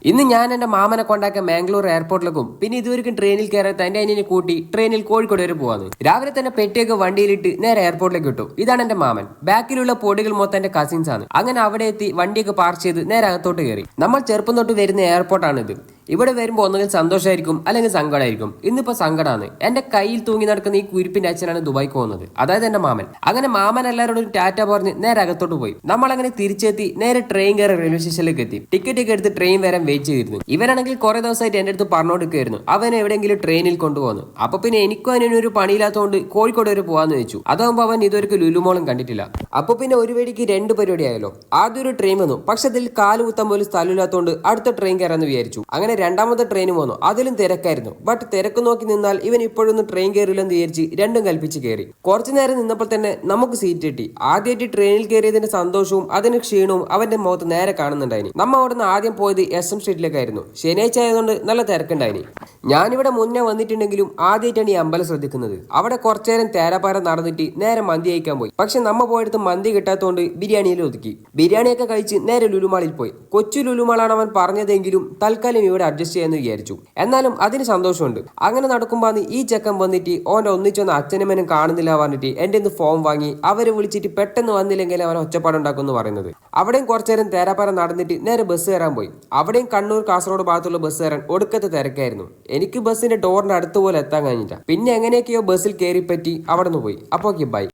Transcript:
ഇന്ന് ഞാൻ എന്റെ മാമനെ കൊണ്ടാക്കാൻ മാംഗ്ലൂർ എയർപോർട്ടിലേക്കും പിന്നെ ഇതുവരെയും ട്രെയിനിൽ കയറാത്ത എന്റെ അനിയനെ കൂട്ടി ട്രെയിനിൽ കോഴിക്കോട് വരെ പോവാന്ന്. രാവിലെ തന്നെ പെട്ടിയൊക്കെ വണ്ടിയിലിട്ട് നേരെ എയർപോർട്ടിലേക്ക് കിട്ടും. ഇതാണ് എന്റെ മാമൻ. ബാക്കിലുള്ള പൊടികൾ മൊത്തം എന്റെ കസിൻസ് ആണ്. അങ്ങനെ അവിടെ എത്തി വണ്ടിയൊക്കെ പാർക്ക് ചെയ്ത് നേരെ അകത്തോട്ട് കയറി. നമ്മൾ ചെറുപ്പം തൊട്ട് വരുന്ന എയർപോർട്ടാണിത്. ഇവിടെ വരുമ്പോൾ ഒന്നുകിൽ സന്തോഷമായിരിക്കും അല്ലെങ്കിൽ സങ്കടമായിരിക്കും. ഇന്നിപ്പോ സങ്കടമാണ്. എന്റെ കയ്യിൽ തൂങ്ങി നടക്കുന്ന ഈ കുരിപ്പിന്റെ അച്ഛനാണ് ദുബായിക്ക് പോകുന്നത്, അതായത് എന്റെ മാമൻ. അങ്ങനെ മാമൻ എല്ലാവരോടും ടാറ്റ പറഞ്ഞ് നേരെ അകത്തോട്ട് പോയി. നമ്മളങ്ങനെ തിരിച്ചെത്തി നേരെ ട്രെയിൻ കയറി റെയിൽവേ സ്റ്റേഷനിലേക്ക് എത്തി. ടിക്കറ്റ് ഒക്കെ എടുത്ത് ട്രെയിൻ വരാൻ വെയിറ്റ് ചെയ്തിരുന്നു. ഇവരാണെങ്കിൽ കുറെ ദിവസമായിട്ട് എന്റെ അടുത്ത് പറഞ്ഞുകൊടുക്കുകയായിരുന്നു അവനെ എവിടെയെങ്കിലും ട്രെയിനിൽ കൊണ്ടുപോകുന്നു. അപ്പൊ പിന്നെ എനിക്കും അതിനൊരു പണിയില്ലാത്തതുകൊണ്ട് കോഴിക്കോട് വരെ പോകാന്ന് വെച്ചു. അതാകുമ്പോൾ അവൻ ഇതുവരെ ലുലുമോളും കണ്ടിട്ടില്ല. അപ്പൊ പിന്നെ ഒരു വേടിക്ക് രണ്ട് പരിപാടി ആയല്ലോ. ആദ്യം ഒരു ട്രെയിൻ വന്നു, പക്ഷെ അതിൽ കാല് കുത്താൻ പോലും സ്ഥലമില്ലാത്തതുകൊണ്ട് അടുത്ത ട്രെയിൻ കയറാന്ന് വിചാരിച്ചു. അങ്ങനെ രണ്ടാമത്തെ ട്രെയിനും വന്നു, അതിലും തിരക്കായിരുന്നു. ബട്ട് തിരക്ക് നോക്കി നിന്നാൽ ഇവൻ ഇപ്പോഴൊന്നും ട്രെയിൻ കയറില്ലെന്ന് വിചാരിച്ച് രണ്ടും കൽപ്പിച്ച് കയറി. കുറച്ചു നേരം നിന്നപ്പോൾ തന്നെ നമുക്ക് സീറ്റ് കിട്ടി. ആദ്യമായിട്ട് ട്രെയിനിൽ കയറിയതിന്റെ സന്തോഷവും അതിന് ക്ഷീണവും അവന്റെ മുഖത്ത് നേരെ കാണുന്നുണ്ടായിനി. നമ്മ അവിടുന്ന് ആദ്യം പോയത് SM സ്ട്രീറ്റിലേക്കായിരുന്നു. ശനിയാഴ്ച ആയതുകൊണ്ട് നല്ല തിരക്കുണ്ടായിനി. ഞാനിവിടെ മുന്നേ വന്നിട്ടുണ്ടെങ്കിലും ആദ്യമായിട്ടാണ് ഈ അമ്പലം ശ്രദ്ധിക്കുന്നത്. അവിടെ കുറച്ചേരം തേരാപ്പാര നടന്നിട്ട് നേരെ മന്തി കഴിക്കാൻ പോയി. പക്ഷെ നമ്മ പോയെടുത്ത് മന്തി കിട്ടാത്തതുകൊണ്ട് ബിരിയാണിയിൽ ഒതുക്കി. ബിരിയാണിയൊക്കെ കഴിച്ച് നേരെ ലുലുമാളിൽ പോയി. കൊച്ചു ലുലുമാളാണ് അവൻ പറഞ്ഞതെങ്കിലും തൽക്കാലം ഇവിടെ അഡ്ജസ്റ്റ് ചെയ്യാന്ന് വിചാരിച്ചു. എന്നാലും അതിന് സന്തോഷമുണ്ട്. അങ്ങനെ നടക്കുമ്പോൾ ഈ ചെക്കൻ വന്നിട്ട് ഓന്റെ ഒന്നിച്ചൊന്ന് അച്ഛനമ്മനും കാണുന്നില്ല പറഞ്ഞിട്ട് എന്റെ ഒന്ന് ഫോം വാങ്ങി അവരെ വിളിച്ചിട്ട് പെട്ടെന്ന് വന്നില്ലെങ്കിൽ അവൻ ഒച്ചപ്പാടുണ്ടാക്കുമെന്ന് പറയുന്നത്. അവിടെയും കുറച്ചേരം തേരാപ്പാര നടന്നിട്ട് നേരെ ബസ് കയറാൻ പോയി. അവിടെയും കണ്ണൂർ കാസർഗോഡ് ഭാഗത്തുള്ള ബസ് കയറാൻ ഒടുക്കത്തെ തിരക്കായിരുന്നു. എനിക്ക് ബസ്സിന്റെ ഡോറിന്റെ അടുത്ത് പോലെ എത്താൻ കഴിഞ്ഞില്ല. പിന്നെ എങ്ങനെയൊക്കെയോ ബസ്സിൽ കയറി പറ്റി അവിടെ നിന്ന് പോയി. അപ്പോൾ ബൈ.